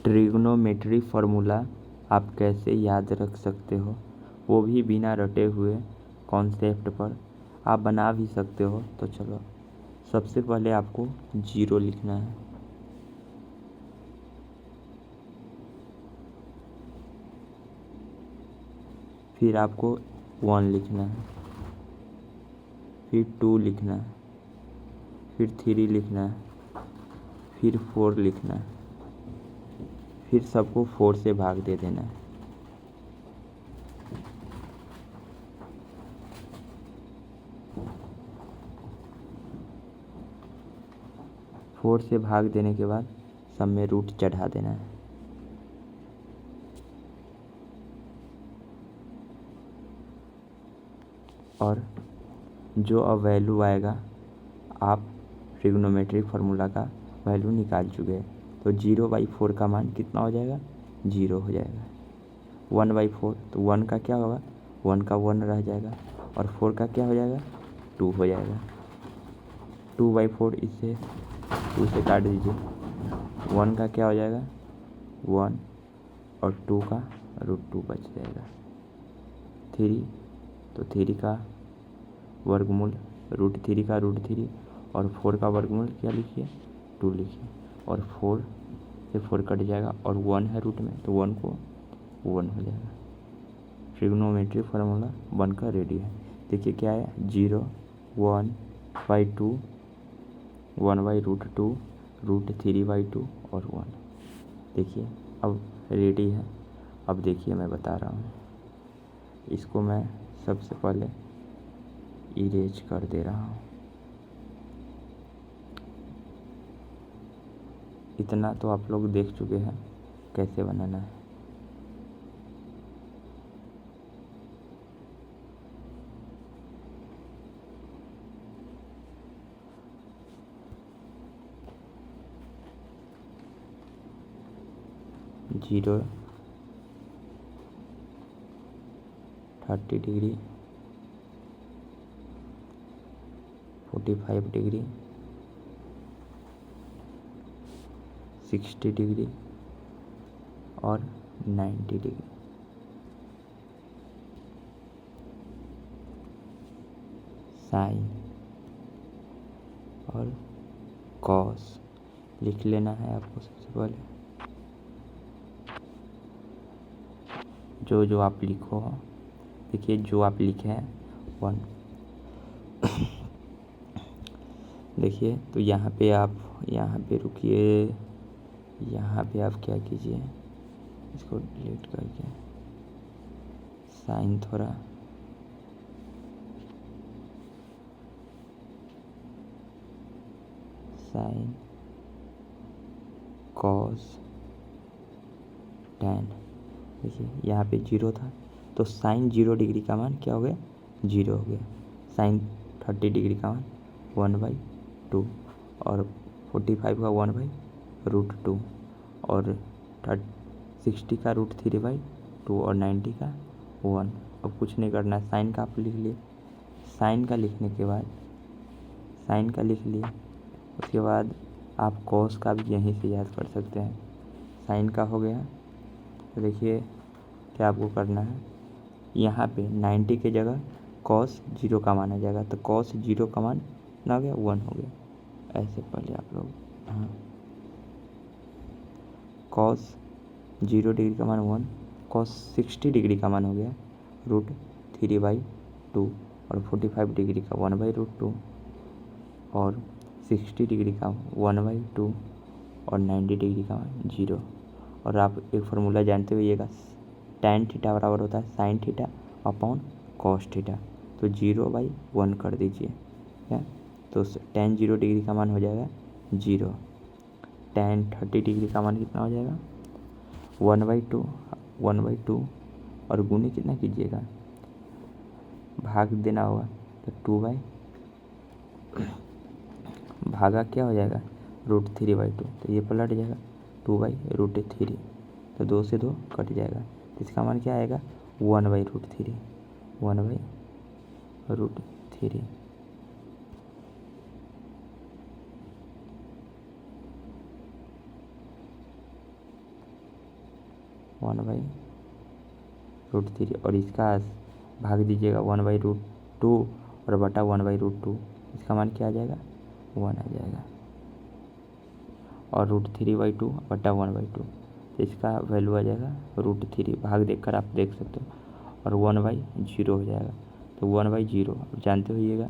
Trigonometry formula आप कैसे याद रख सकते हो, वो भी बिना रटे हुए कॉन्सेप्ट पर। आप बना भी सकते हो। तो चलो, सबसे पहले आपको 0 लिखना है, फिर आपको 1 लिखना है, फिर 2 लिखना है, फिर 3 लिखना है, फिर 4 लिखना है, फिर सबको 4 से भाग दे देना है। फोर से भाग देने के बाद सब में रूट चढ़ा देना है। और जो अब वैल्यू आएगा, आप ट्रिग्नोमेट्रिक फार्मूला का वैल्यू निकाल चुके हैं। तो 0/4 का मान कितना हो जाएगा? 0 हो जाएगा। 1/4 तो 1 का क्या होगा? 1 का 1 रह जाएगा। और 4 का क्या हो जाएगा? 2 हो जाएगा। 2/4 इससे 2 से काट दीजिए। 1 का क्या हो जाएगा? 1 और 2 का √2 बच जाएगा। 3 तो 3 का वर्गमूल √3 का √3 और 4 का वर्गमूल क्या लिखिए? 2 लिखिए। और 4 से 4 कट जाएगा और 1 है रूट में, तो 1 को 1 हो जाएगा। ट्रिग्नोमेट्री फार्मूला बनकर रेडी है। देखिए क्या है? 0 1/2 1/√2 √3/2 और 1। देखिए अब रेडी है। अब देखिए मैं बता रहा हूँ, इसको मैं सबसे पहले इरेज कर दे रहा हूँ। इतना तो आप लोग देख चुके हैं कैसे बनाना है। जीरो 30 डिग्री 45 डिग्री 60 डिग्री और 90 डिग्री। साइन और कॉस लिख लेना है आपको सबसे पहले। जो आप लिखो, देखिए जो आप लिखे हैं 1। देखिए तो यहाँ पे रुकिए। यहाँ पे आप क्या कीजिए, इसको डिलीट करके साइन थोड़ा साइन कॉस tan। देखिए यहाँ पे 0 था, तो साइन 0 डिग्री का मान क्या हो गया? 0 हो गया। साइन 30 डिग्री का मान 1/2 और 45 का 1/√2 और 60 का √3/2 और 90 का 1। अब कुछ नहीं करना है, साइन का आप लिख लिए। साइन का लिखने के बाद साइन का लिख लिए, उसके बाद आप कॉस का भी यहीं से याद कर सकते हैं। साइन का हो गया। तो देखिए क्या आपको करना है, यहाँ पे 90 के जगह कॉस 0 का मान आ जाएगा। तो कॉस 0 का मान कितना हो गया? 1 हो गया। ऐसे पहले आप लोग, हाँ, कॉस 0 डिग्री का मान 1, कॉस 60 डिग्री का मान हो गया √3/2 और 45 डिग्री का 1/√2 और 60 डिग्री का 1/2 और 90 डिग्री का 0। और आप एक फार्मूला जानते होइएगा, tan थीटा बराबर होता है sin theta upon cos theta. तो 0/1 कर दीजिए, क्या? तो tan 0 डिग्री का मान हो जाएगा 0। tan 30 डिग्री का मान कितना हो जाएगा? 1/2 और गुणे कितना कीजिएगा? भाग देना होगा। तो 2 भागा क्या हो जाएगा? √3/2। तो ये पलट जाएगा 2/√3। तो 2 से 2 कट जाएगा। तो इसका मान क्या आएगा? 1/√3 1/√3। 1/√3 और इसका भाग दीजिएगा 1/√2 और बटा 1/√2, इसका मान क्या आ जाएगा 1 आ जाएगा। और √3/2 बटा 1/2, तो इसका वैल्यू आ जाएगा √3, भाग देखकर आप देख सकते हो, और 1/0 हो जाएगा। तो 1/0 आप जानते होइएगा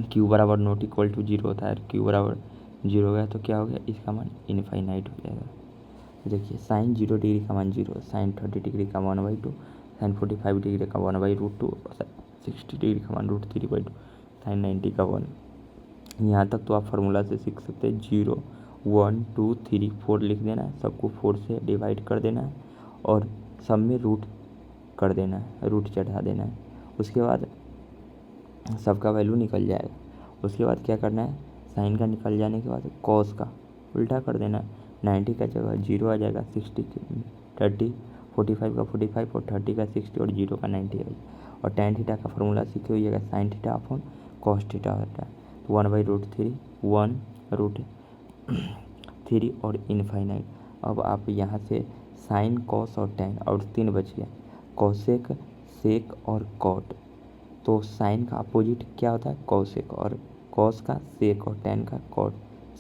q बराबर नॉट इक्वल टू 0 होता है। q बराबर 0 हो गया तो क्या हो गया, इसका मान इनफाइनाइट हो जाएगा। देखिए साइन 0 डिग्री का मान 0, साइन 30 डिग्री का 1/2, साइन 45 डिग्री का 1/√2, 60 डिग्री का मान √3/2, साइन 90 का 1। यहाँ तक तो आप फार्मूला से सीख सकते हैं। 0 1 2 3 4 लिख देना है, सबको 4 से डिवाइड कर देना है और सब में रूट कर देना है, रूट चढ़ा देना है। उसके बाद सबका वैल्यू निकल जाएगा। उसके बाद क्या करना है, साइन का निकल जाने के बाद कॉस का उल्टा कर देना है। 90 का जगह 0 आ जाएगा, 60 30, 45 का 45 और 30 का 60 और 0 का 90 आएगा। और tan थीटा का फार्मूला सीखे होइएगा, sine theta upon cos theta होता है। तो 1/√3 1√3 और इनफाइनाइट। अब आप यहाँ से साइन कॉस और tan और 3 बच गया, कॉसेक सेक और कॉट। तो साइन का अपोजिट क्या होता है कॉसेक, और कॉस का सेक और tan का कॉट,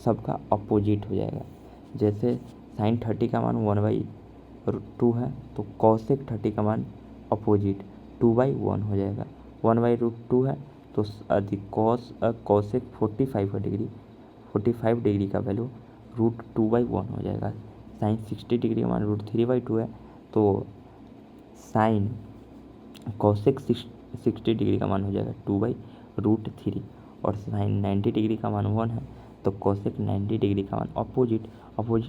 सबका अपोजिट हो जाएगा। जैसे साइन 30 का मान 1/2 है तो कॉसेक 30 का मान अपोजिट 2/1 हो जाएगा। 1/√2 है तो अधिक कॉसेक 45 डिग्री का वैल्यू √2/1 हो जाएगा। साइन 60 डिग्री का मान √3/2 है तो साइन कॉसेक 60 डिग्री का मान हो जाएगा 2/√3। और साइन 90 डिग्री का मान 1 है तो कॉसेक 90 डिग्री का मान अपोजिट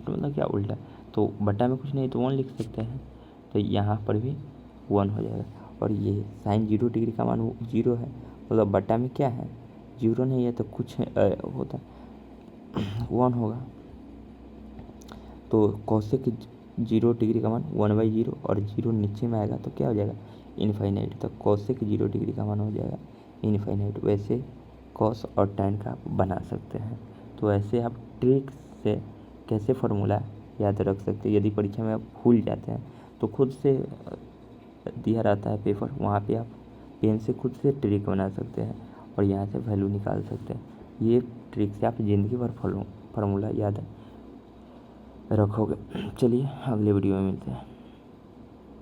मतलब क्या उल्टा, तो बटा में कुछ नहीं तो 1 लिख सकते हैं, तो यहाँ पर भी 1 हो जाएगा। और ये साइन 0 डिग्री का मान 0 है, मतलब बटा में क्या है 0 नहीं है तो कुछ होता 1 होगा। तो कॉसेक 0 डिग्री का मान 1/0 और 0 नीचे में आएगा तो क्या हो जाएगा इनफाइनाइट, तो कॉसेक 0 डिग्री का मान हो जाएगा इनफाइनाइट। वैसे कॉस और टैन का आप बना सकते हैं। तो ऐसे आप ट्रिक से कैसे फार्मूला याद रख सकते हैं। यदि परीक्षा में आप भूल जाते हैं तो खुद से दिया रहता है पेपर, वहाँ पे आप पेन से खुद से ट्रिक बना सकते हैं और यहाँ से वैल्यू निकाल सकते हैं। ये ट्रिक से आप ज़िंदगी भर फार्मूला याद रखोगे। चलिए अगले वीडियो में मिलते हैं।